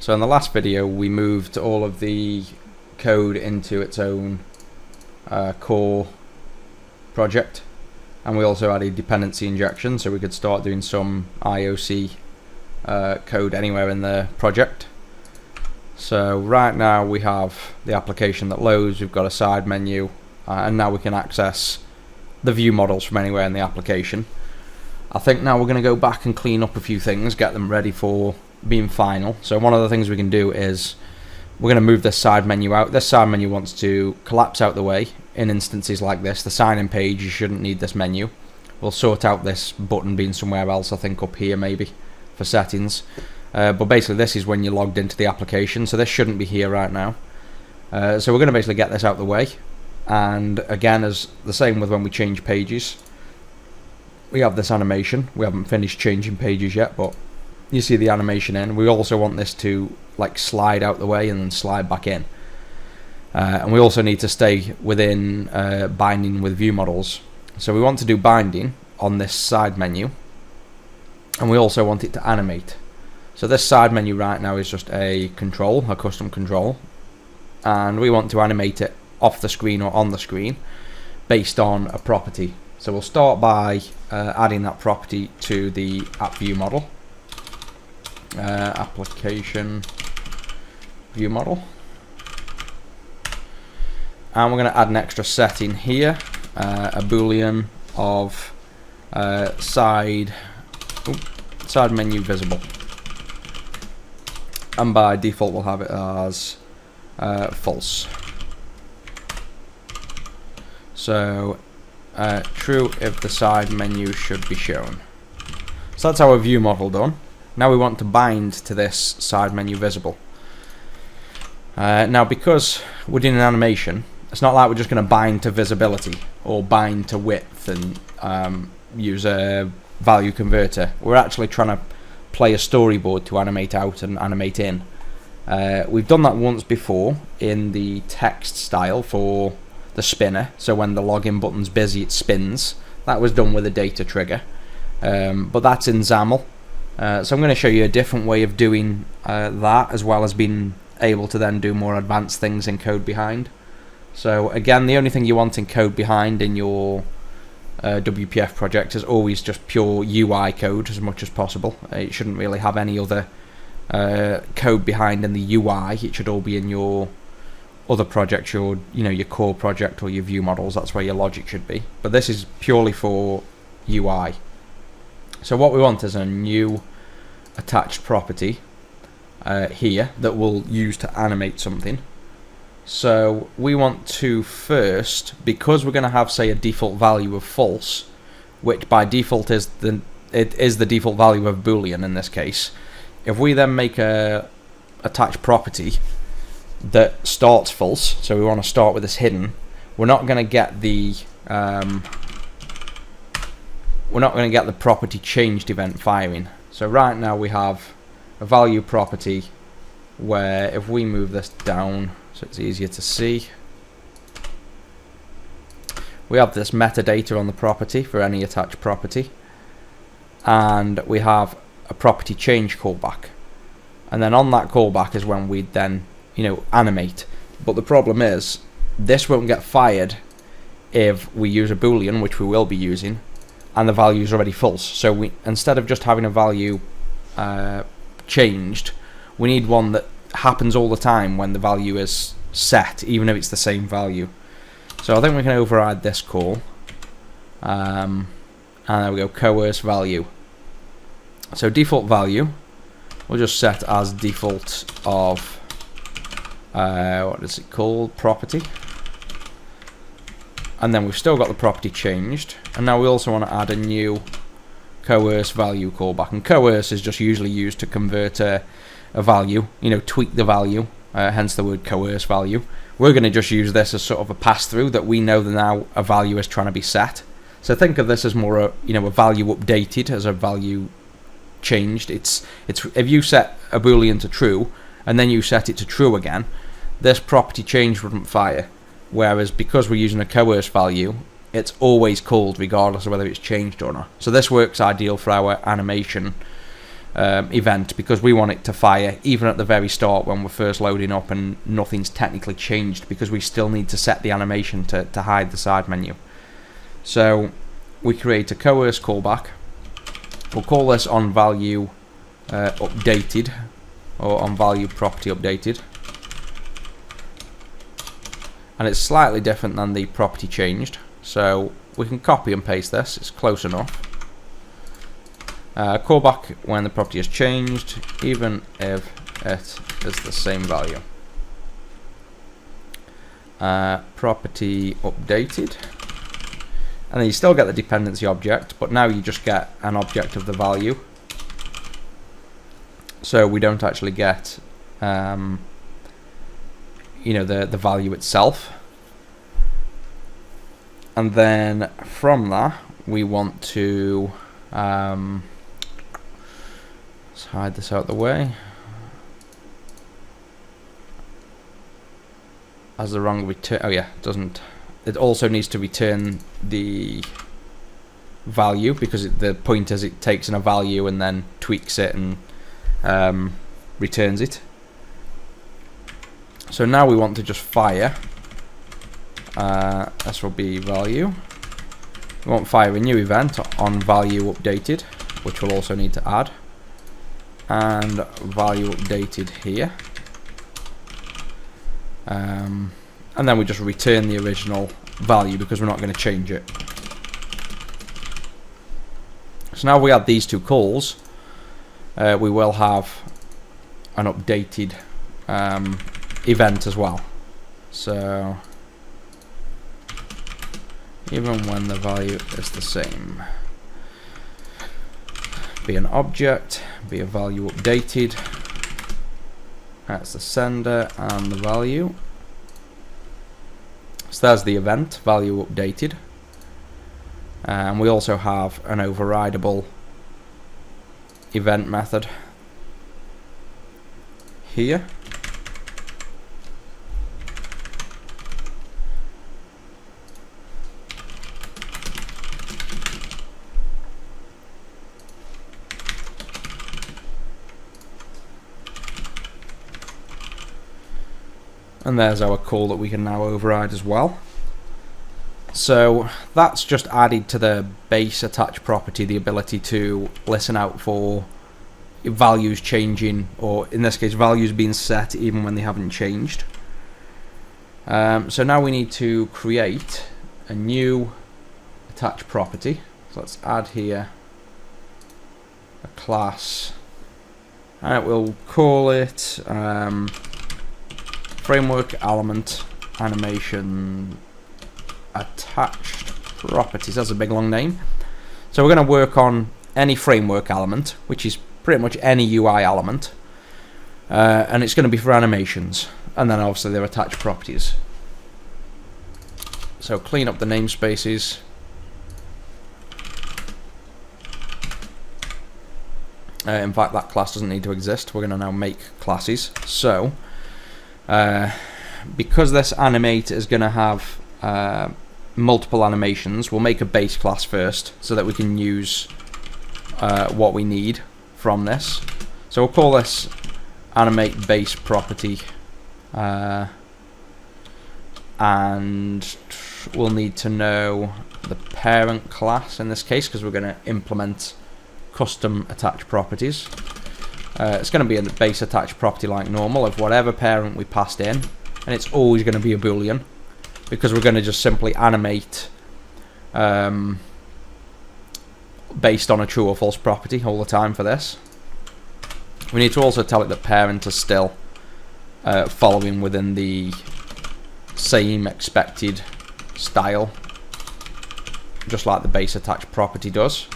So in the last video we moved all of the code into its own core project, and we also added dependency injection so we could start doing some IOC code anywhere in the project. So right now we have the application that loads, we've got a side menu, and now we can access the view models from anywhere in the application. I think now we're going to go back and clean up a few things, get them ready for being final. So one of the things we can do is we're going to move this side menu out. This side menu wants to collapse out the way in instances like this. The sign-in page, you shouldn't need this menu. We'll sort out this button being somewhere else, I think up here maybe, for settings. But basically this is when you're logged into the application, so this shouldn't be here right now. So we're going to basically get this out the way. And again, as the same with when we change pages, we have this animation. We haven't finished changing pages yet, but you see the animation in. We also want this to like slide out the way and then slide back in. And we also need to stay within binding with view models. So we want to do binding on this side menu, and we also want it to animate. So this side menu right now is just a control, a custom control, and we want to animate it off the screen or on the screen based on a property. So we'll start by adding that property to the app view model, application view model, and we're going to add an extra setting here, a boolean of side menu visible, and by default we'll have it as false. So true if the side menu should be shown. So that's our view model done. Now we want to bind to this side menu visible. Now because we're doing an animation, it's not like we're just going to bind to visibility or bind to width and use a value converter. We're actually trying to play a storyboard to animate out and animate in. We've done that once before in the text style for the spinner, so when the login button's busy it spins. That was done with a data trigger, but that's in XAML. So I'm going to show you a different way of doing that, as well as being able to then do more advanced things in code behind. So again, the only thing you want in code behind in your WPF project is always just pure UI code as much as possible. It shouldn't really have any other code behind in the UI. It should all be in your other projects, your core project or your view models. That's where your logic should be. But this is purely for UI. So what we want is a new attached property here that we'll use to animate something. So we want to first, because we're going to have, say, a default value of false, which by default is the default value of Boolean in this case. If we then make a attached property that starts false, so we want to start with this hidden, we're not going to get the property changed event firing. So right now we have a value property where if we move this down so it's easier to see, we have this metadata on the property for any attached property, and we have a property change callback, and then on that callback is when we then animate. But the problem is this won't get fired if we use a boolean, which we will be using, and the value is already false. So we, instead of just having a value changed, we need one that happens all the time when the value is set, even if it's the same value. So I think we can override this call, and there we go, coerce value. So default value we'll just set as default of what is it called, property, and then we've still got the property changed, and now we also want to add a new coerce value callback. And coerce is just usually used to convert a value, tweak the value, hence the word coerce value. We're going to just use this as sort of a pass-through that we know that now a value is trying to be set. So think of this as more a value updated as a value changed. It's if you set a boolean to true and then you set it to true again, this property change wouldn't fire. Whereas because we're using a coerce value, it's always called regardless of whether it's changed or not. So this works ideal for our animation event, because we want it to fire even at the very start when we're first loading up and nothing's technically changed, because we still need to set the animation to hide the side menu. So we create a coerce callback. We'll call this on value updated, or on value property updated, and it's slightly different than the property changed, so we can copy and paste this, it's close enough. Callback when the property is changed, even if it is the same value. Property updated, and then you still get the dependency object, but now you just get an object of the value, so we don't actually get the value itself. And then from that we want to let's hide this out of the way. As the wrong return, oh yeah, it also needs to return the value, because the point is it takes in a value and then tweaks it and returns it. So now we want to just fire. This will be value. We want fire a new event on value updated, which we'll also need to add, and value updated here. And then we just return the original value because we're not going to change it. So now we add these two calls, we will have an updated event as well. So even when the value is the same, be an object, be a value updated, that's the sender and the value. So there's the event, value updated. And we also have an overridable event method here. And there's our call that we can now override as well. So that's just added to the base attach property the ability to listen out for values changing, or in this case values being set even when they haven't changed. So now we need to create a new attach property. So let's add here a class, and we'll call it framework element animation attached properties. That's a big long name. So we're going to work on any framework element, which is pretty much any UI element, and it's going to be for animations, and then obviously their attached properties. So clean up the namespaces. In fact, that class doesn't need to exist. We're going to now make classes. So because this animate is going to have multiple animations, we'll make a base class first so that we can use what we need from this. So we'll call this animate base property, and we'll need to know the parent class in this case because we're going to implement custom attached properties. It's going to be a base attached property like normal of whatever parent we passed in, and it's always going to be a boolean because we're going to just simply animate based on a true or false property all the time for this. We need to also tell it that parent is still following within the same expected style, just like the base attached property does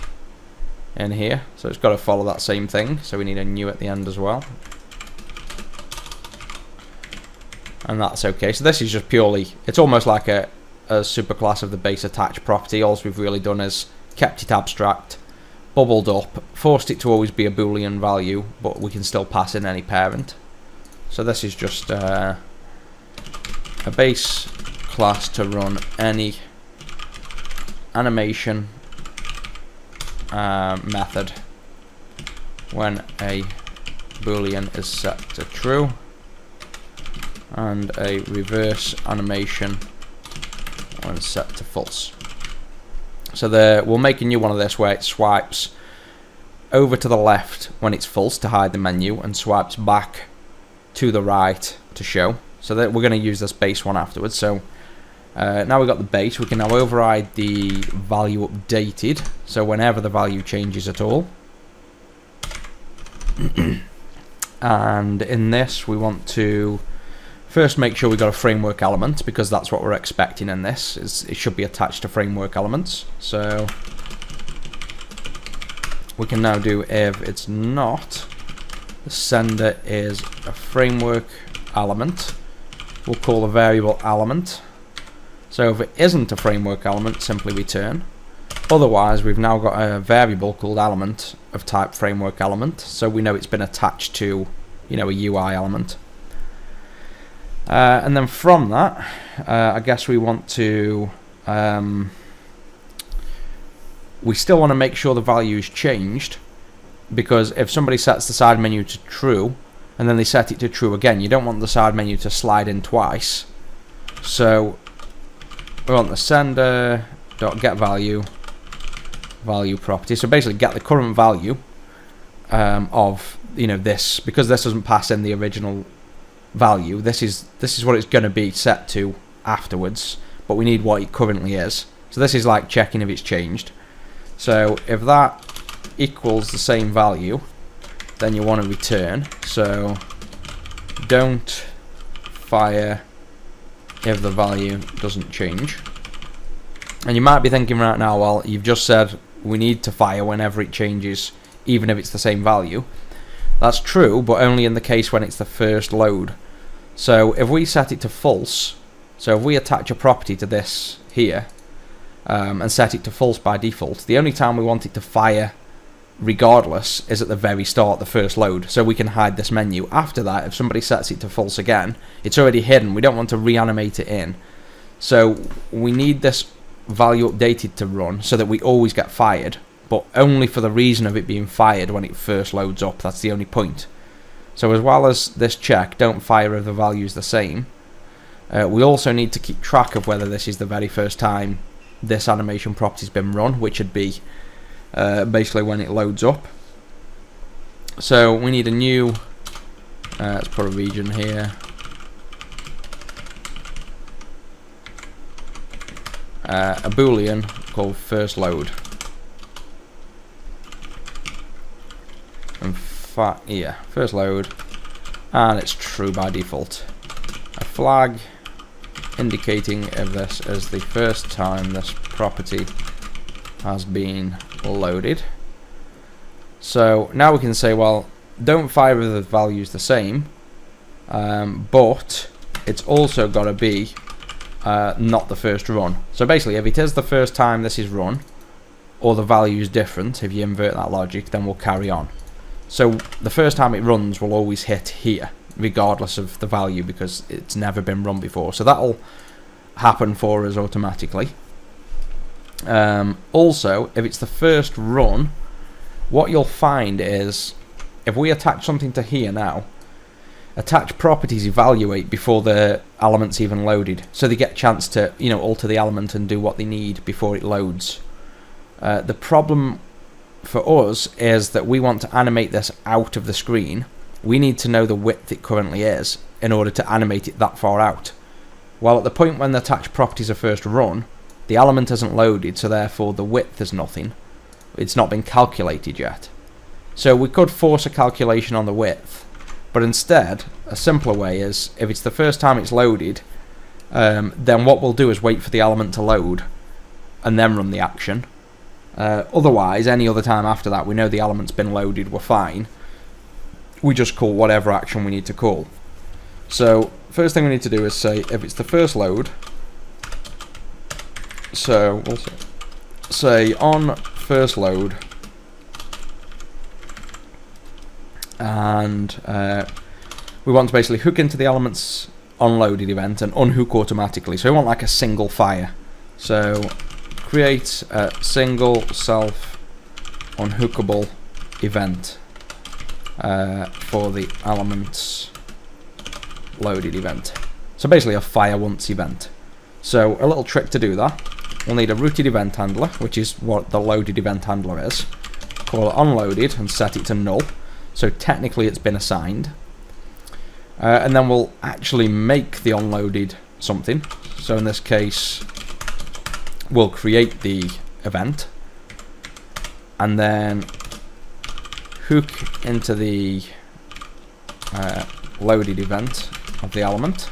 in here. So it's got to follow that same thing, so we need a new at the end as well, and that's okay. So this is just purely, it's almost like a superclass of the base attached property. All we've really done is kept it abstract, bubbled up, forced it to always be a boolean value, but we can still pass in any parent. So this is just a base class to run any animation method when a boolean is set to true, and a reverse animation when set to false. So we'll make a new one of this where it swipes over to the left when it's false to hide the menu, and swipes back to the right to show. So that we're going to use this base one afterwards. So now we've got the base, we can now override the value updated, so whenever the value changes at all. And in this we want to first make sure we've got a framework element, because that's what we're expecting in this, it should be attached to framework elements. So we can now do if it's not, the sender is a framework element, we'll call the variable element. So if it isn't a framework element, simply return. Otherwise, we've now got a variable called element of type framework element, so we know it's been attached to, a UI element. And then from that, I guess we want to, we still want to make sure the value is changed, because if somebody sets the side menu to true, and then they set it to true again, you don't want the side menu to slide in twice. So we want the sender dot get value property. So basically get the current value of this, because this doesn't pass in the original value. This is what it's going to be set to afterwards, but we need what it currently is. So this is like checking if it's changed. So if that equals the same value, then you want to return. So don't fire if the value doesn't change. And you might be thinking right now, well, you've just said we need to fire whenever it changes, even if it's the same value. That's true, but only in the case when it's the first load. So if we set it to false, so if we attach a property to this here, and set it to false by default, the only time we want it to fire regardless is at the very start, the first load, so we can hide this menu. After that, if somebody sets it to false again, it's already hidden, we don't want to reanimate it in. So we need this value updated to run so that we always get fired, but only for the reason of it being fired when it first loads up. That's the only point. So as well as this check, don't fire if the value is the same, we also need to keep track of whether this is the very first time this animation property's been run, which would be basically when it loads up. So we need a new, let's put a region here, a boolean called first load, and first load, and it's true by default. A flag indicating if this is the first time this property has been loaded. So now we can say, well, don't fire if the value is the same, but it's also got to be not the first run. So basically, if it is the first time this is run, or the value is different, if you invert that logic, then we'll carry on. So the first time it runs will always hit here, regardless of the value, because it's never been run before. So that'll happen for us automatically. Also, if it's the first run, what you'll find is if we attach something to here now, attach properties evaluate before the element's even loaded, so they get a chance to alter the element and do what they need before it loads. The problem for us is that we want to animate this out of the screen. We need to know the width it currently is in order to animate it that far out. Well, at the point when the attached properties are first run, the element isn't loaded, so therefore the width is nothing. It's not been calculated yet. So we could force a calculation on the width, but instead, a simpler way is, if it's the first time it's loaded, then what we'll do is wait for the element to load, and then run the action. Otherwise, any other time after that, we know the element's been loaded, we're fine. We just call whatever action we need to call. So, first thing we need to do is say, if it's the first load, so we'll say on first load, and we want to basically hook into the element's onloaded event and unhook automatically. So we want like a single fire. So create a single self unhookable event. for the elements loaded event. So basically a fire once event. So a little trick to do that, we'll need a rooted event handler, which is what the loaded event handler is. Call it onloaded and set it to null. So technically it's been assigned. And then we'll actually make the onloaded something. So in this case, we'll create the event and then hook into the loaded event of the element.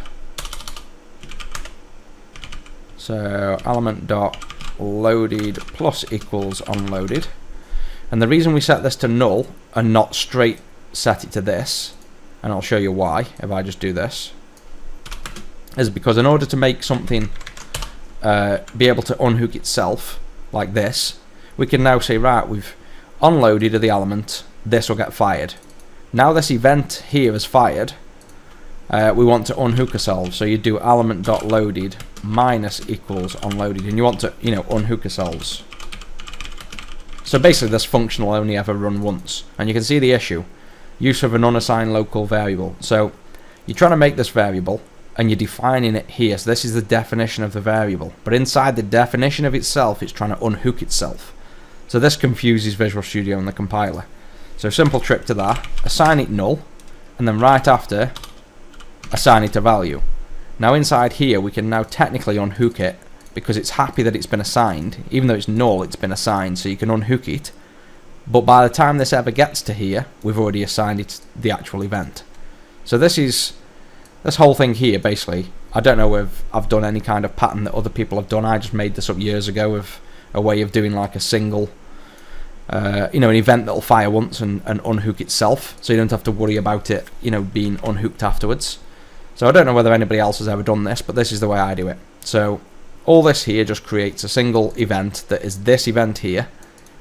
So element dot loaded plus equals onloaded, and the reason we set this to null and not straight set it to this, and I'll show you why if I just do this, is because in order to make something be able to unhook itself like this, we can now say, right, we've unloaded the element, this will get fired. Now this event here is fired, we want to unhook ourselves, so you do element.loaded minus equals onloaded, and you want to, unhook ourselves. So basically this function will only ever run once, and you can see the issue. Use of an unassigned local variable. So you're trying to make this variable, and you're defining it here, so this is the definition of the variable, but inside the definition of itself, it's trying to unhook itself. So this confuses Visual Studio and the compiler. So simple trick to that, assign it null, and then right after, assign it a value. Now inside here we can now technically unhook it because it's happy that it's been assigned. Even though it's null, it's been assigned, so you can unhook it. But by the time this ever gets to here, we've already assigned it the actual event. So this whole thing here basically, I don't know if I've done any kind of pattern that other people have done. I just made this up years ago of a way of doing like a single an event that'll fire once and unhook itself, so you don't have to worry about it being unhooked afterwards. So I don't know whether anybody else has ever done this, but this is the way I do it. So all this here just creates a single event that is this event here,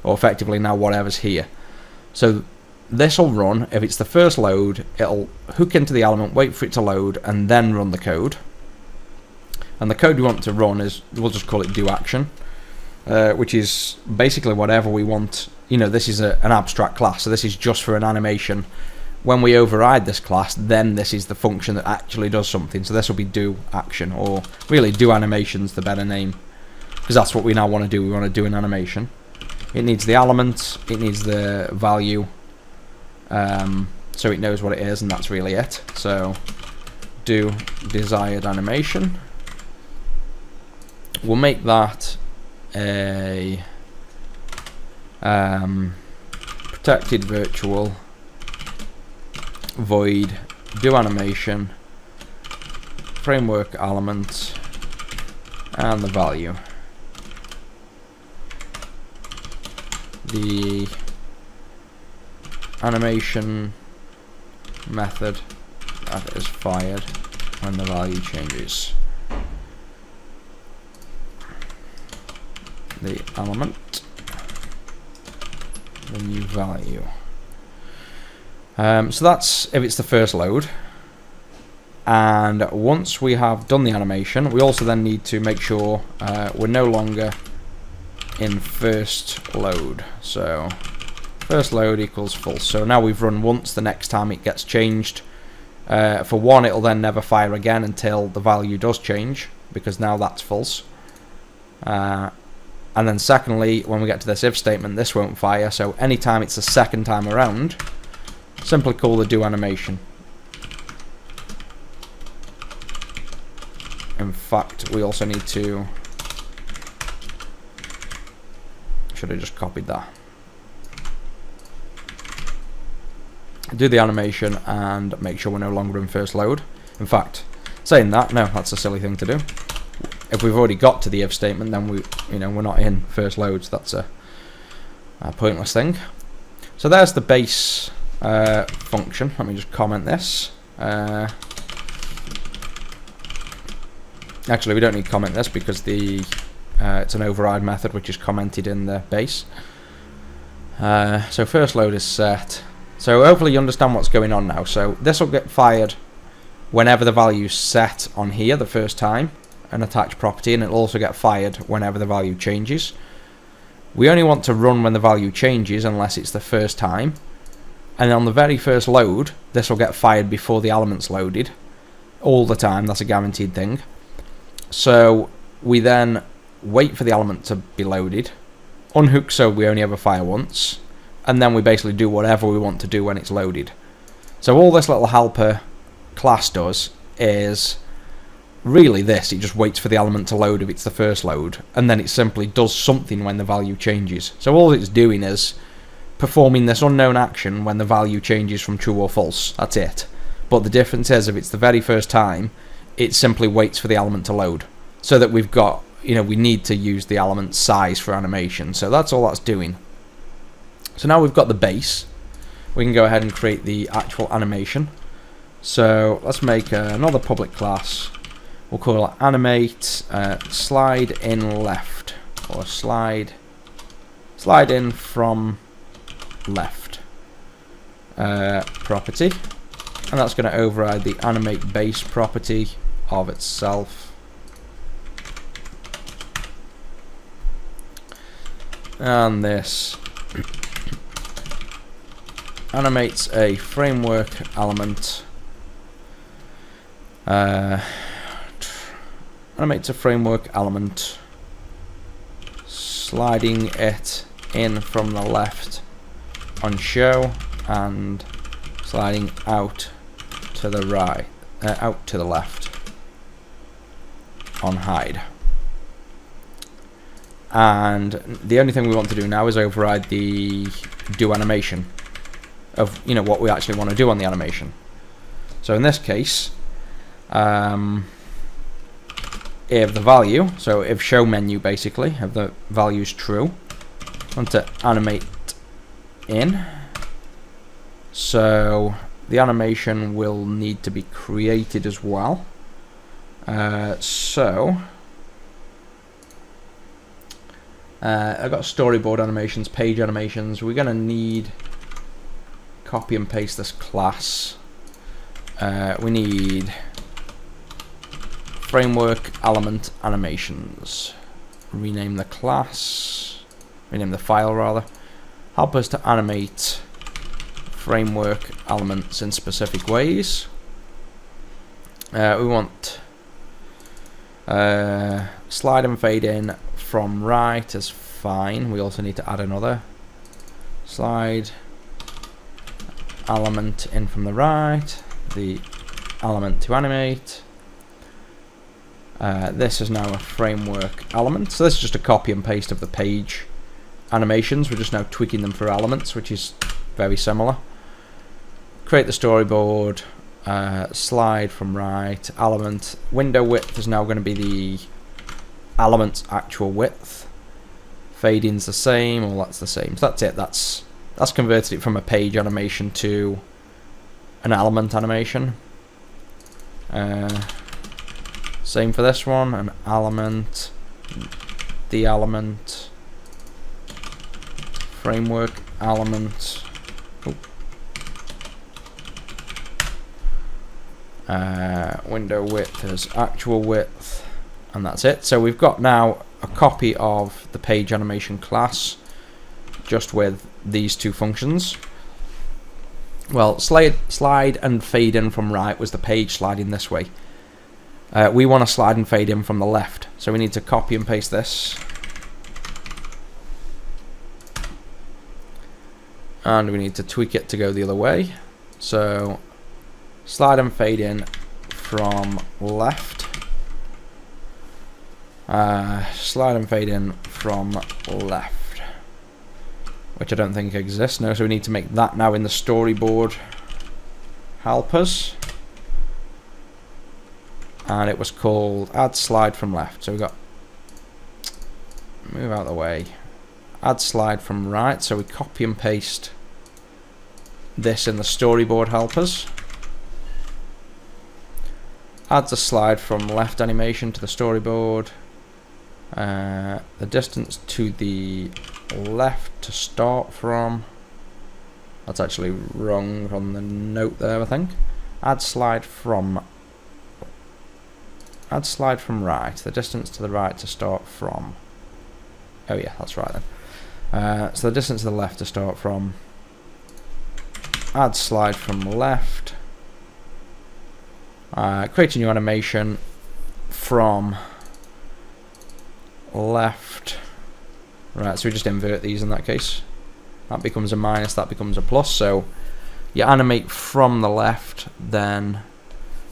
or effectively now whatever's here. So this will run, if it's the first load, it'll hook into the element, wait for it to load, and then run the code. And the code we want to run is, we'll just call it do action, which is basically whatever we want. This is an abstract class, so this is just for an animation. When we override this class, then this is the function that actually does something. So this will be do action, or really do animation's the better name, because that's what we now want to do. We want to do an animation. It needs the element, it needs the value, so it knows what it is, and that's really it. So do desired animation. We'll make that a protected virtual void do animation framework element and the value. The animation method that is fired when the value changes. The element, the new value. So that's if it's the first load, and once we have done the animation, we also then need to make sure we're no longer in first load. So first load equals false. So now we've run once, the next time it gets changed. For one, it'll then never fire again until the value does change, because now that's false. And then secondly, when we get to this if statement, this won't fire, so anytime it's the second time around, simply call the do animation. In fact, we also need to, should have just copied that. Do the animation and make sure we're no longer in first load. In fact, saying that, no, that's a silly thing to do. If we've already got to the if statement, then we're not in first load, so that's a pointless thing. So there's the base function. Let me just comment this. Actually, we don't need to comment this because it's an override method which is commented in the base. So first load is set. So hopefully you understand what's going on now. So this will get fired whenever the value is set on here the first time, an attached property, and it'll also get fired whenever the value changes. We only want to run when the value changes unless it's the first time, and on the very first load, this will get fired before the element's loaded, all the time. That's a guaranteed thing. So we then wait for the element to be loaded, unhook so we only ever fire once, and then we basically do whatever we want to do when it's loaded. So all this little helper class does is really this: it just waits for the element to load if it's the first load, and then it simply does something when the value changes. So all it's doing is performing this unknown action when the value changes from true or false. That's it. But the difference is, if it's the very first time, it simply waits for the element to load, so that we've got, we need to use the element size for animation. So that's all that's doing. So now we've got the base, we can go ahead and create the actual animation. So let's make another public class. We'll call it animate slide in left, or slide in from left property, and that's going to override the animate base property of itself. And this animates a framework element. Animates a framework element, sliding it in from the left on show, and sliding out to the right, out to the left on hide. And the only thing we want to do now is override the do animation of what we actually want to do on the animation. So in this case, if the value, so if show menu basically, if the value is true, I want to animate in. So the animation will need to be created as well. I've got storyboard animations, page animations. We're going to need copy and paste this class. We need framework element animations. Rename the class, rename the file rather. Help us to animate framework elements in specific ways. We want slide and fade in from right is fine. We also need to add another slide element in from the right, the element to animate. This is now a framework element, so this is just a copy and paste of the page animations. We're just now tweaking them for elements, which is very similar. Create the storyboard, slide from right, element, window width is now going to be the element's actual width. Fading's the same, all that's the same. So that's it. That's converted it from a page animation to an element animation. Same for this one, an element, the element, framework element. Window width is actual width, and that's it. So we've got now a copy of the page animation class, just with these two functions. Well, slide and fade in from right was the page sliding this way. We want to slide and fade in from the left, so we need to copy and paste this, and we need to tweak it to go the other way. So slide and fade in from left, slide and fade in from left, which I don't think exists. No, so we need to make that now in the storyboard helpers, and it was called add slide from left. So we got, move out of the way, add slide from right. So we copy and paste this in the storyboard helpers. Adds a slide from left animation to the storyboard. The distance to the left to start from. That's actually wrong on the note there, I think. Add slide from right. The distance to the right to start from. Oh yeah, that's right then. So the distance to the left to start from. add slide from left, create a new animation from left. Right, so we just invert these in that case. That becomes a minus, that becomes a plus. So you animate from the left, then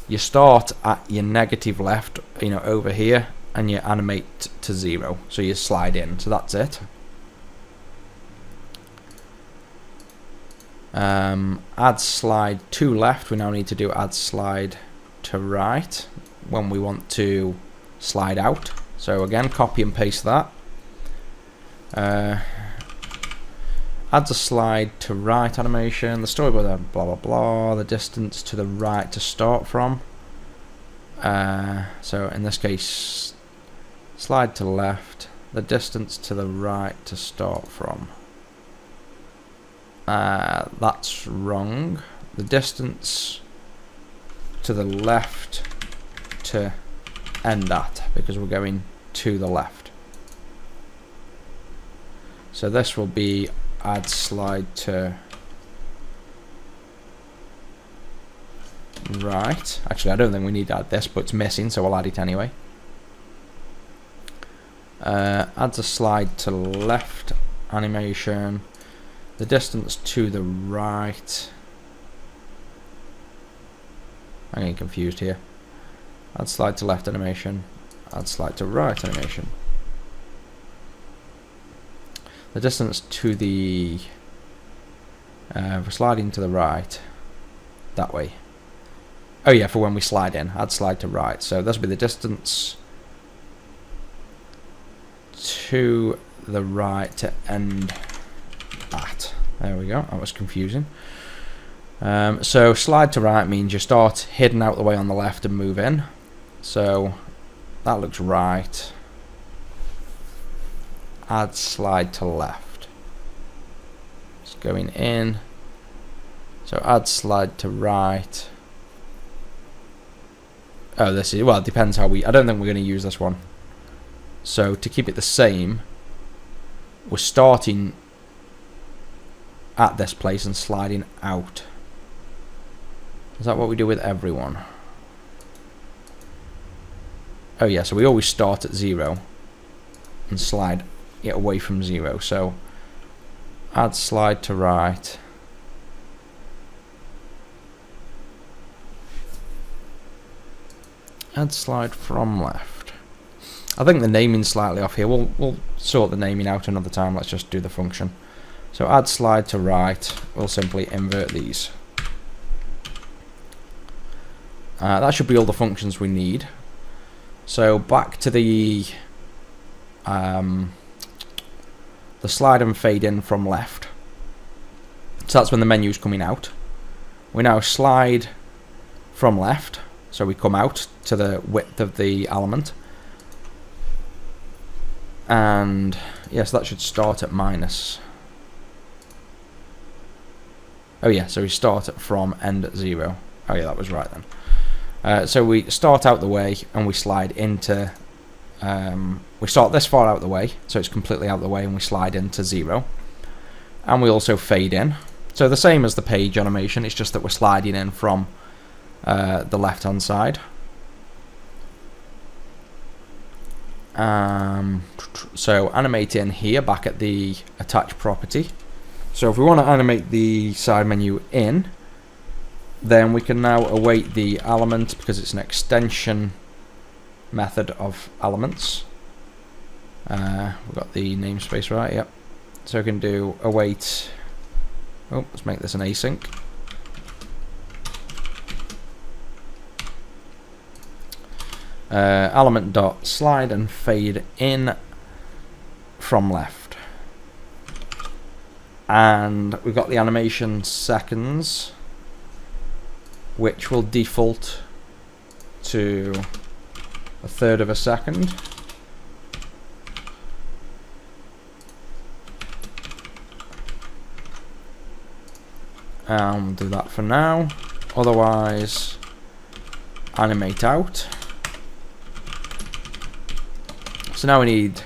you start at your negative left, you know, over here, and you animate to 0. So you slide in. So that's it. Add slide to left. We now need to do add slide to right when we want to slide out. So again, copy and paste that. Adds a slide to right animation, the storyboard, blah blah blah, the distance to the right to start from. So in this case, slide to left, the distance to the right to start from. That's wrong. The distance to the left to end at, because we're going to the left. So this will be add slide to right. Actually, I don't think we need to add this, but it's missing, so we'll add it anyway. Adds a slide to left animation. The distance to the right. I'm getting confused here. Add slide to left animation. Add slide to right animation. The distance to the for sliding to the right, that way. Oh yeah, for when we slide in, add slide to right. So this will be the distance to the right to end at. There we go. That was confusing. So slide to right means you start hidden out the way on the left and move in. So that looks right. Add slide to left. It's going in. So add slide to right. Oh, this is, well, it depends how we, I don't think we're going to use this one. So to keep it the same, we're starting at this place and sliding out. Is that what we do with everyone? Oh yeah, so we always start at 0 and slide it away from 0. So add slide to right. Add slide from left. I think the naming's slightly off here. We'll sort the naming out another time. Let's just do the function. So add slide to right. We'll simply invert these. That should be all the functions we need. So back to the slide and fade in from left. So that's when the menu's coming out. We now slide from left, so we come out to the width of the element. And yes, that should start at minus. Oh yeah, so we start at from, end at 0. Oh yeah, that was right then. So we start out the way and we slide into, we start this far out the way, so it's completely out the way, and we slide into 0. And we also fade in. So the same as the page animation, it's just that we're sliding in from the left hand side. So animate in here, back at the attach property. So if we want to animate the side menu in, then we can now await the element, because it's an extension method of elements. We've got the namespace right, yep. So we can do await. Oh, let's make this an async. Element dot slide and fade in from left. And we've got the animation seconds, which will default to 1/3 of a second. We'll do that for now. Otherwise, animate out. So now we need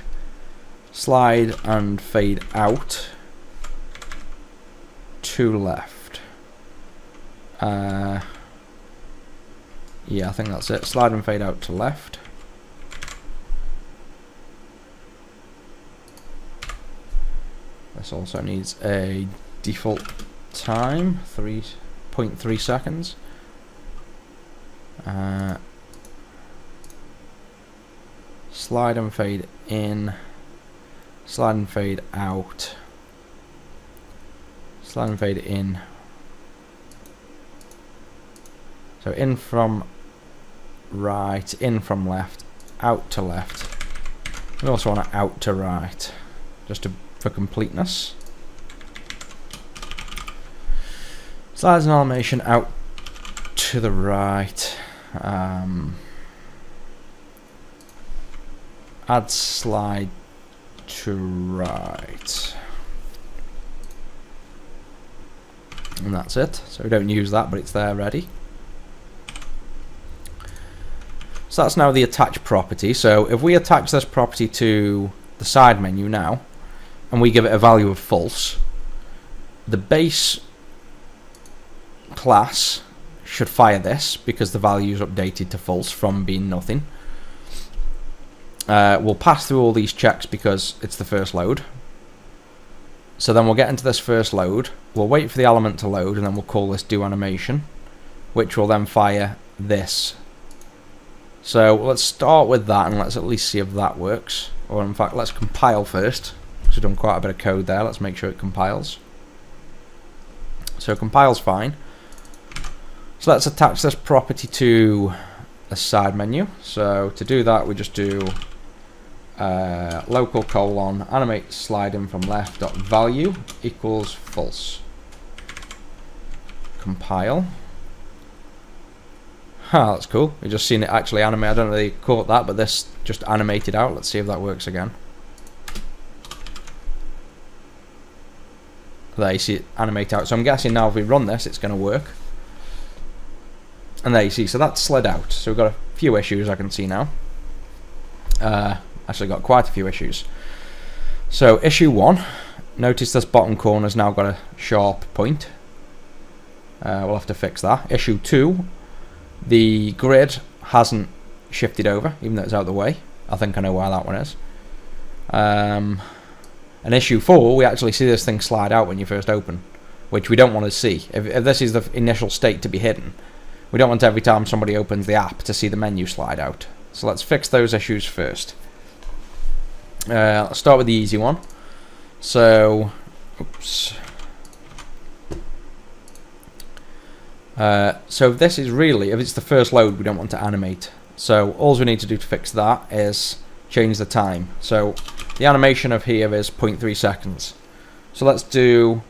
slide and fade out to left. Yeah, I think that's it. Slide and fade out to left. This also needs a default time, 3.3 seconds. Slide and fade in, slide and fade out, slide and fade in. So in from right, in from left, out to left. We also want to out to right, just for completeness. Slides and animation out to the right. Add slide to right. And that's it. So we don't use that, but it's there ready. So that's now the attach property. So if we attach this property to the side menu now, and we give it a value of false, the base class should fire this because the value is updated to false from being nothing. We'll pass through all these checks because it's the first load. So then we'll get into this first load, we'll wait for the element to load, and then we'll call this do animation, which will then fire this. So let's start with that and let's at least see if that works. Or in fact, let's compile first, because we've done quite a bit of code there. Let's make sure it compiles. So compile's fine. So let's attach this property to a side menu. So to do that, we just do local colon animate slide in from left dot value equals false. Compile. That's cool. We've just seen it actually animate. I don't know if they caught that, but this just animated out. Let's see if that works again. There, you see it animate out. So I'm guessing now if we run this, it's going to work. And there you see, so that slid out. So we've got a few issues I can see now. Actually got quite a few issues. So issue 1, notice this bottom corner's now got a sharp point. We'll have to fix that. Issue 2, the grid hasn't shifted over, even though it's out of the way. I think I know why that one is. And issue 4, we actually see this thing slide out when you first open, which we don't want to see. If this is the initial state to be hidden, we don't want every time somebody opens the app to see the menu slide out. So let's fix those issues first. Let's start with the easy one. So, oops. So this is really, if it's the first load, we don't want to animate. So all we need to do to fix that is change the time. So the animation of here is 0.3 seconds. So let's do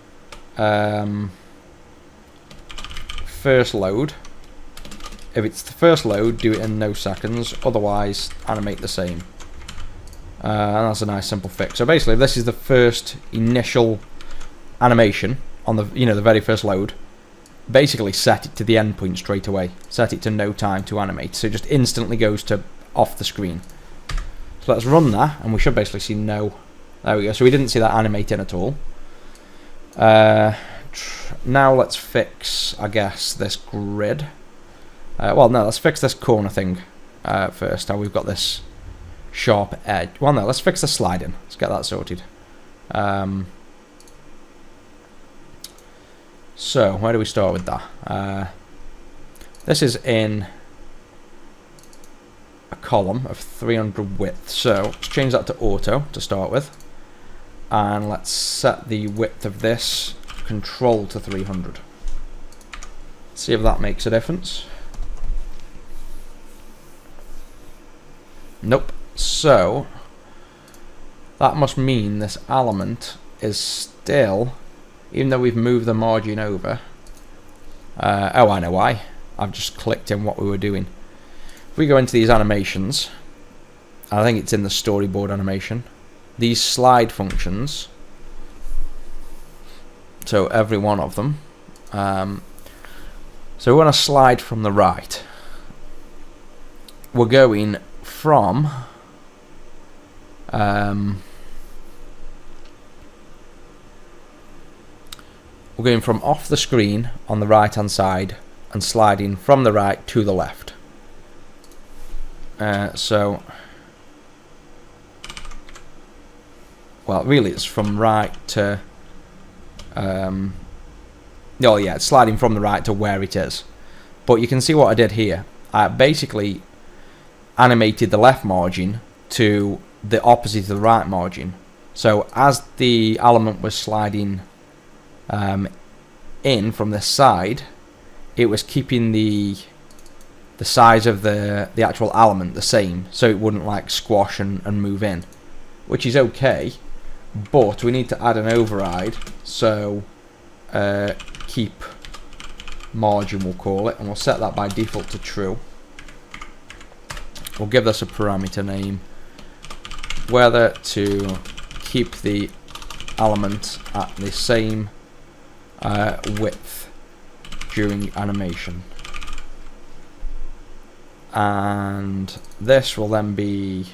first load. If it's the first load, do it in no seconds. Otherwise, animate the same. And that's a nice simple fix. So basically, if this is the first initial animation on the the very first load, basically set it to the endpoint straight away. Set it to no time to animate, so it just instantly goes to off the screen. So let's run that, and we should basically see no. There we go. So we didn't see that animating at all. Now let's fix, I guess, this grid. Well, no, let's fix this corner thing first. How we've got this sharp edge. Well, no, let's fix the sliding. Let's get that sorted. So, where do we start with that? This is in a column of 300 width. So, let's change that to auto to start with. And let's set the width of this control to 300. See if that makes a difference. Nope. So, that must mean this element is still, even though we've moved the margin over. Oh, I know why. I've just clicked in what we were doing. If we go into these animations, I think it's in the storyboard animation, these slide functions, so every one of them, so we want to slide from the right. We're going from we're going from off the screen on the right hand side and sliding from the right to the left. Well, really it's from right to it's sliding from the right to where it is. But you can see what I did here. I basically animated the left margin to the opposite of the right margin. So as the element was sliding in from this side, it was keeping the size of the actual element the same, so it wouldn't like squash and move in, which is okay. But we need to add an override, so keep margin we'll call it, and we'll set that by default to true. We'll give this a parameter name, whether to keep the element at the same width during animation. And this will then be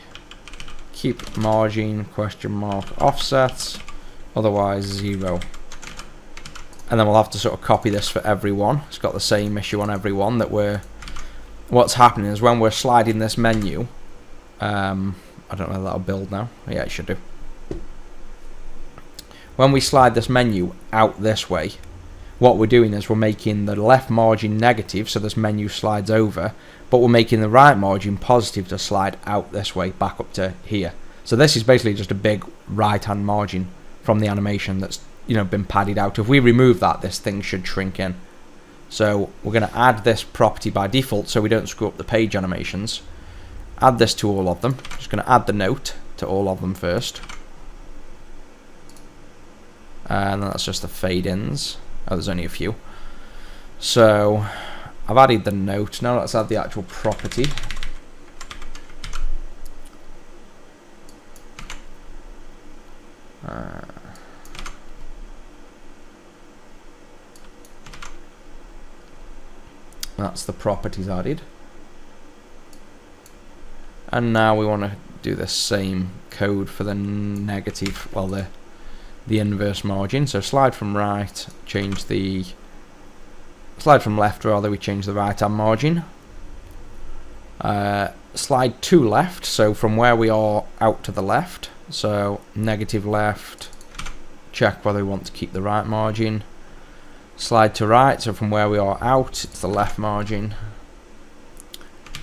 keep margin offset, otherwise 0. And then we'll have to sort of copy this for everyone. It's got the same issue on everyone, that what's happening is when we're sliding this menu, I don't know if that'll build now. Yeah, it should do. When we slide this menu out this way, what we're doing is we're making the left margin negative, so this menu slides over, but we're making the right margin positive to slide out this way, back up to here. So this is basically just a big right-hand margin from the animation that's been padded out. If we remove that, this thing should shrink in. So we're going to add this property by default so we don't screw up the page animations. Add this to all of them. Just going to add the note to all of them first. And that's just the fade-ins. Oh, there's only a few. So I've added the note. Now let's add the actual property. That's the properties added. And now we want to do the same code for the negative, well, the inverse margin. So slide from right, slide from left rather, we change the right hand margin. Slide to left, so from where we are out to the left. So negative left, check whether we want to keep the right margin. Slide to right, so from where we are out, it's the left margin.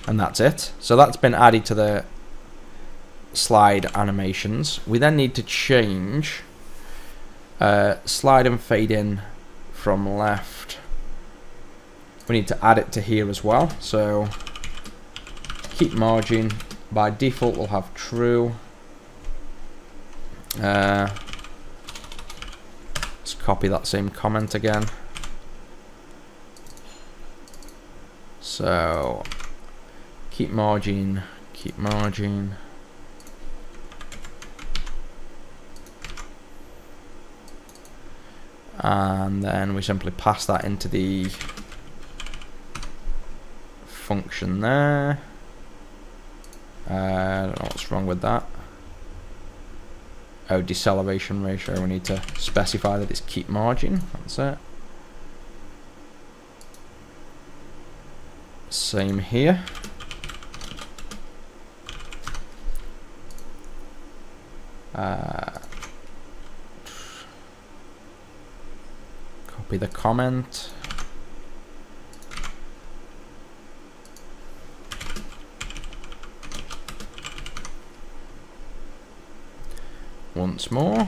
And that's it. So that's been added to the slide animations. We then need to change slide and fade in from left. We need to add it to here as well. So keep margin, by default we'll have true. Let's copy that same comment again. So keep margin. And then we simply pass that into the function there. I don't know what's wrong with that. Oh, deceleration ratio. We need to specify that it's keep margin. That's it. Same here. Copy the comment. Once more.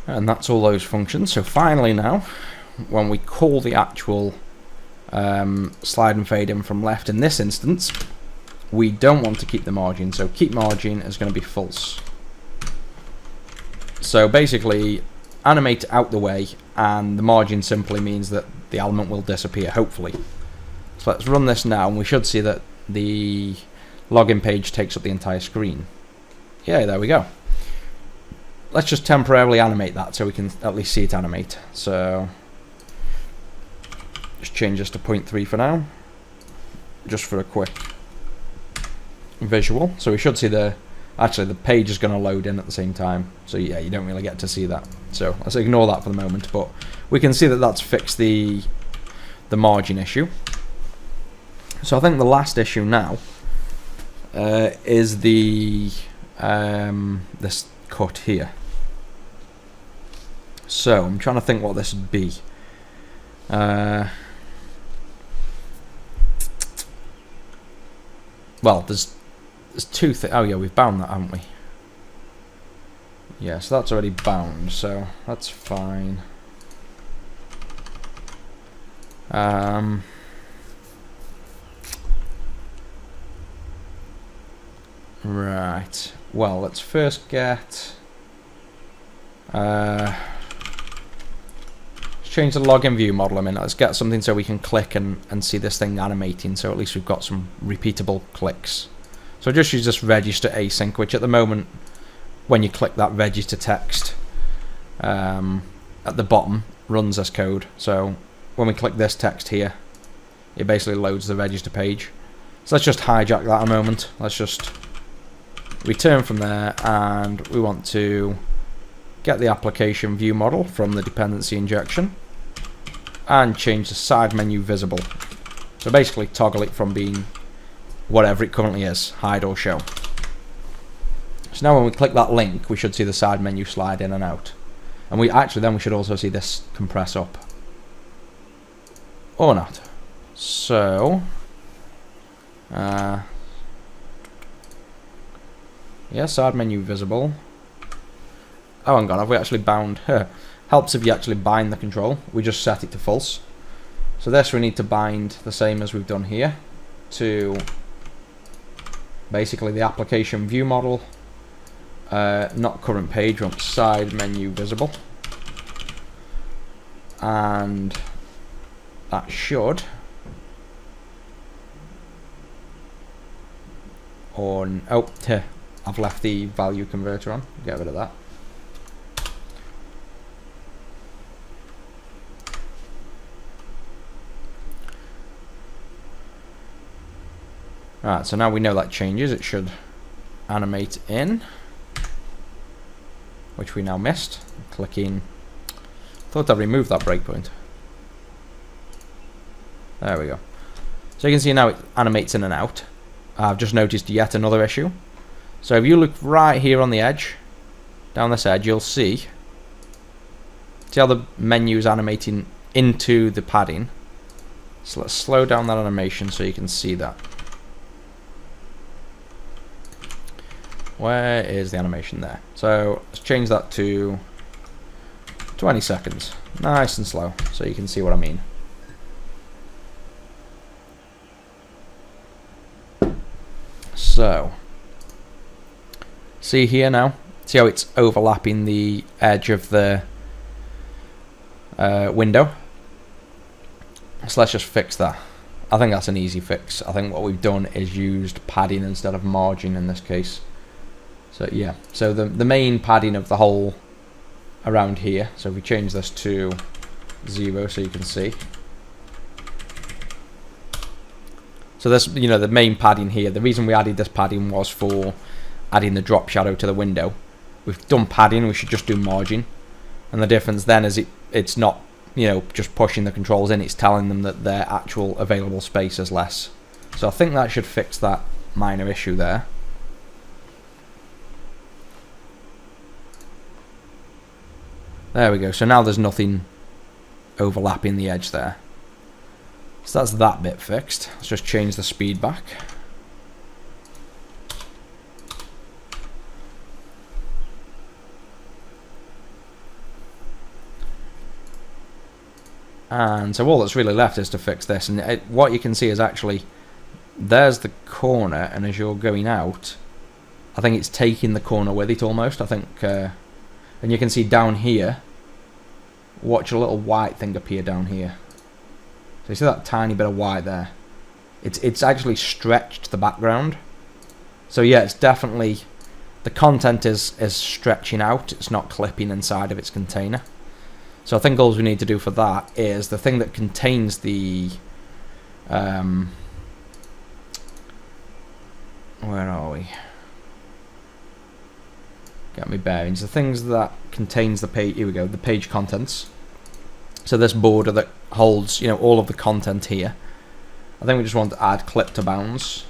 And that's all those functions. So finally now, when we call the actual slide and fade in from left in this instance, we don't want to keep the margin. So keep margin is going to be false. So basically, animate out the way, and the margin simply means that the element will disappear, hopefully. So let's run this now, and we should see that the login page takes up the entire screen. Yeah, there we go. Let's just temporarily animate that so we can at least see it animate. So Just change this to 0.3 for now, just for a quick visual. So we should see actually the page is going to load in at the same time. So yeah, you don't really get to see that. So let's ignore that for the moment. But we can see that that's fixed the margin issue. So I think the last issue now is this cut here. So I'm trying to think what this would be. Well, there's two things. Oh yeah, we've bound that, haven't we? Yeah, so that's already bound, so that's fine. Right. Well, let's first get. Let's change the login view model a minute. Let's get something so we can click and see this thing animating. So at least we've got some repeatable clicks. So just use this register async, which at the moment, when you click that register text at the bottom, runs this code. So when we click this text here, it basically loads the register page. So let's just hijack that a moment. Let's just return from there, and we want to get the application view model from the dependency injection and change the side menu visible. So basically toggle it from being whatever it currently is, hide or show. So now when we click that link, we should see the side menu slide in and out. And we should also see this compress up. Or not. So yeah, side menu visible. Oh, hang on, have we actually bound? Helps if you actually bind the control. We just set it to false. So this we need to bind the same as we've done here to basically the application view model, not current page, we want side menu visible. And that should, I've left the value converter on, get rid of that. Alright, so now we know that changes, it should animate in, which we now missed. Clicking, thought I'd removed that breakpoint. There we go. So you can see now it animates in and out. I've just noticed yet another issue. So if you look right here on the edge, down this edge, you'll see how the menu is animating into the padding. So let's slow down that animation so you can see that. Where is the animation there? So let's change that to 20 seconds. Nice and slow, so you can see what I mean. So, see here now? See how it's overlapping the edge of the window? So let's just fix that. I think that's an easy fix. I think what we've done is used padding instead of margin in this case. So yeah, so the main padding of the hole around here, so if we change this to 0 so you can see. So this, the main padding here, the reason we added this padding was for adding the drop shadow to the window. We've done padding, we should just do margin. And the difference then is it's not, just pushing the controls in, it's telling them that their actual available space is less. So I think that should fix that minor issue there. There we go, so now there's nothing overlapping the edge there. So that's that bit fixed. Let's just change the speed back. And so all that's really left is to fix this. And what you can see is actually, there's the corner, and as you're going out, I think it's taking the corner with it almost. I think, and you can see down here, watch a little white thing appear down here. So you see that tiny bit of white there? It's actually stretched the background. So yeah, it's definitely, the content is stretching out. It's not clipping inside of its container. So I think all we need to do for that is the thing that contains the where are we? Get me bearings. The things that contains the page. Here we go. The page contents. So this border that holds, you know, all of the content here. I think we just want to add clip to bounds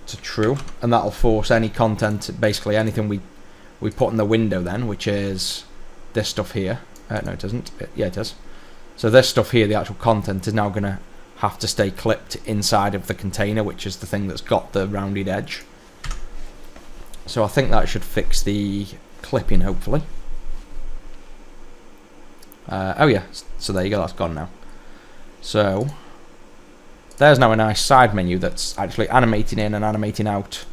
to true, and that'll force any content, basically anything we put in the window then, which is this stuff here. No, it doesn't. Yeah, it does. So this stuff here, the actual content, is now going to have to stay clipped inside of the container, which is the thing that's got the rounded edge. So I think that should fix the clipping, hopefully. Oh yeah, so there you go, that's gone now. So there's now a nice side menu that's actually animating in and animating out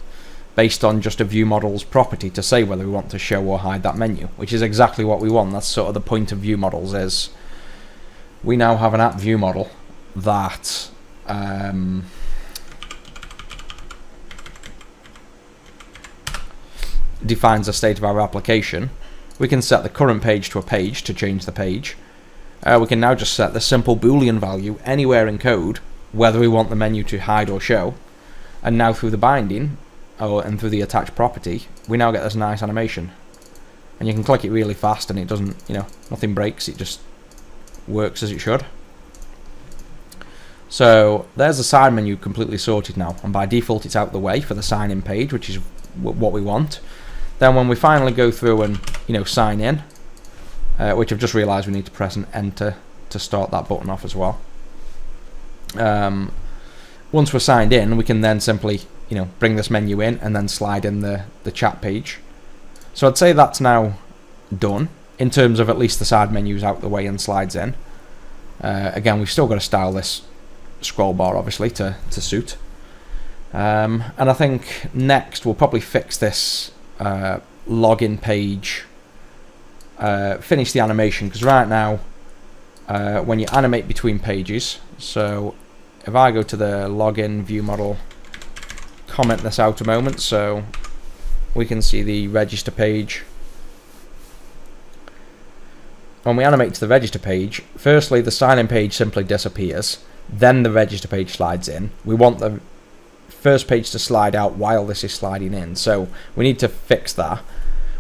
based on just a view model's property to say whether we want to show or hide that menu, which is exactly what we want. That's sort of the point of view models, is we now have an app view model that defines the state of our application. We can set the current page to a page to change the page. We can now just set the simple Boolean value anywhere in code, whether we want the menu to hide or show. And now through the binding, and through the attached property, we now get this nice animation. And you can click it really fast and it doesn't, you know, nothing breaks, it just works as it should. So there's the side menu completely sorted now, and by default it's out the way for the sign in page, which is what we want. Then when we finally go through and, you know, sign in, which I've just realised we need to press an enter to start that button off as well. Once we're signed in, we can then simply, you know, bring this menu in and then slide in the chat page. So I'd say that's now done in terms of at least the side menu's out the way and slides in. Again, we've still got to style this scroll bar obviously to suit. And I think next we'll probably fix this login page, finish the animation, because right now when you animate between pages, so if I go to the login view model, comment this out a moment so we can see the register page. When we animate to the register page, firstly the sign in page simply disappears, then the register page slides in. We want the first page to slide out while this is sliding in, so we need to fix that.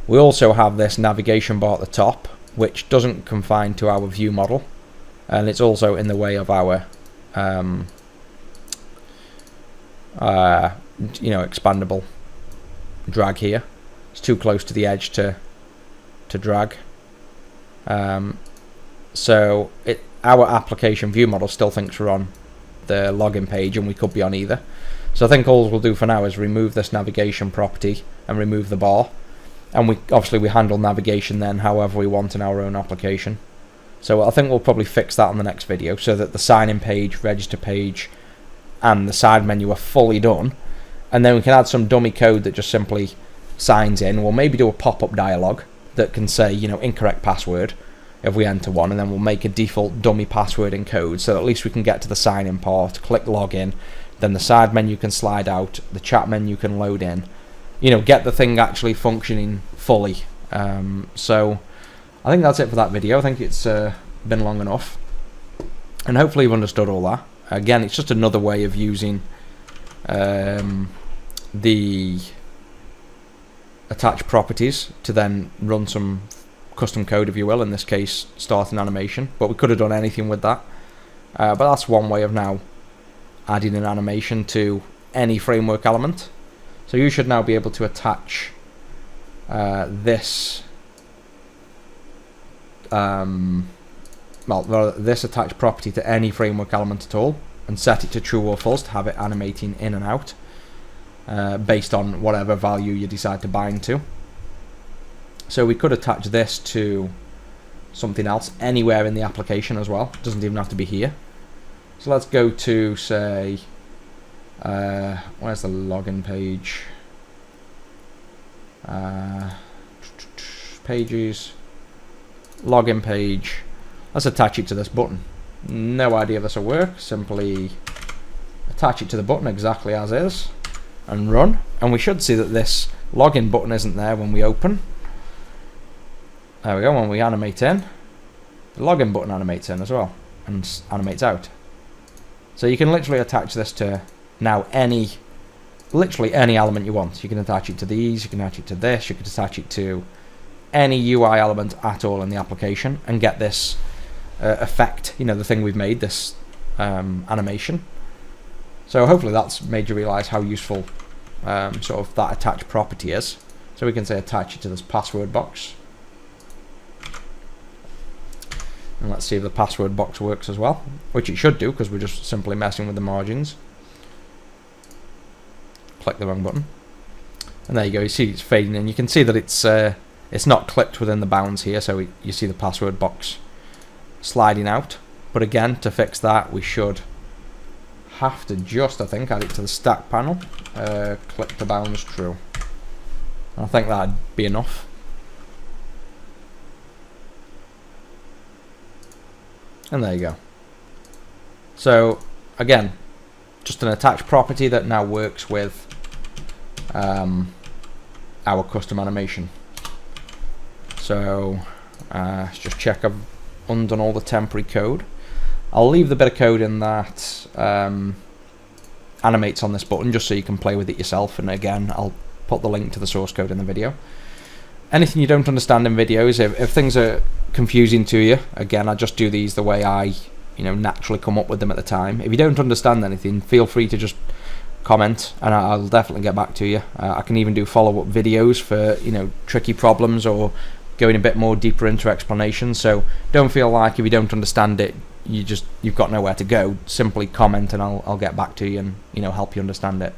We also have this navigation bar at the top, which doesn't confine to our view model, and it's also in the way of our you know, expandable drag here. It's too close to the edge to drag. So our application view model still thinks we're on the login page, and we could be on either. So I think all we'll do for now is remove this navigation property and remove the bar, and we handle navigation then however we want in our own application. So I think we'll probably fix that on the next video, so that the sign in page, register page and the side menu are fully done, and then we can add some dummy code that just simply signs in. We'll maybe do a pop-up dialog that can say, you know, incorrect password if we enter one, and then we'll make a default dummy password in code, so that at least we can get to the sign in part, click login, then the side menu can slide out, the chat menu can load in, you know, get the thing actually functioning fully. So I think that's it for that video. I think it's been long enough, and hopefully you've understood all that. Again, it's just another way of using the attached properties to then run some custom code, if you will, in this case start an animation, but we could have done anything with that. But that's one way of now adding an animation to any framework element. So you should now be able to attach this this attached property to any framework element at all, and set it to true or false to have it animating in and out based on whatever value you decide to bind to. So we could attach this to something else anywhere in the application as well. It doesn't even have to be here. So let's go to, say, where's the login page? Pages, login page. Let's attach it to this button. No idea if this will work. Simply attach it to the button exactly as is and run, and we should see that this login button isn't there when we open. There we go. When we animate in, The login button animates in as well, and animates out. So you can literally attach this to now literally any element you want. You can attach it to these, you can attach it to this, you can attach it to any UI element at all in the application and get this effect, you know, the thing we've made, this animation. So hopefully that's made you realize how useful sort of that attach property is. So we can say attach it to this password box. And let's see if the password box works as well, which it should do because we're just simply messing with the margins. Click the wrong button. And there you go, you see it's fading in. You can see that it's not clipped within the bounds here, so you see the password box sliding out. But again, to fix that, we should have to just, I think, add it to the stack panel. Clip the bounds true. I think that'd be enough. And there you go. So again, just an attached property that now works with our custom animation. So let's just check I've undone all the temporary code. I'll leave the bit of code in that animates on this button just so you can play with it yourself, and again I'll put the link to the source code in the video. Anything you don't understand in videos, if things are confusing to you, again I just do these the way I naturally come up with them at the time. If you don't understand anything, feel free to just comment and I'll definitely get back to you. I can even do follow-up videos for tricky problems or going a bit more deeper into explanations. So don't feel like if you don't understand it you've got nowhere to go. Simply comment and I'll get back to you and help you understand it.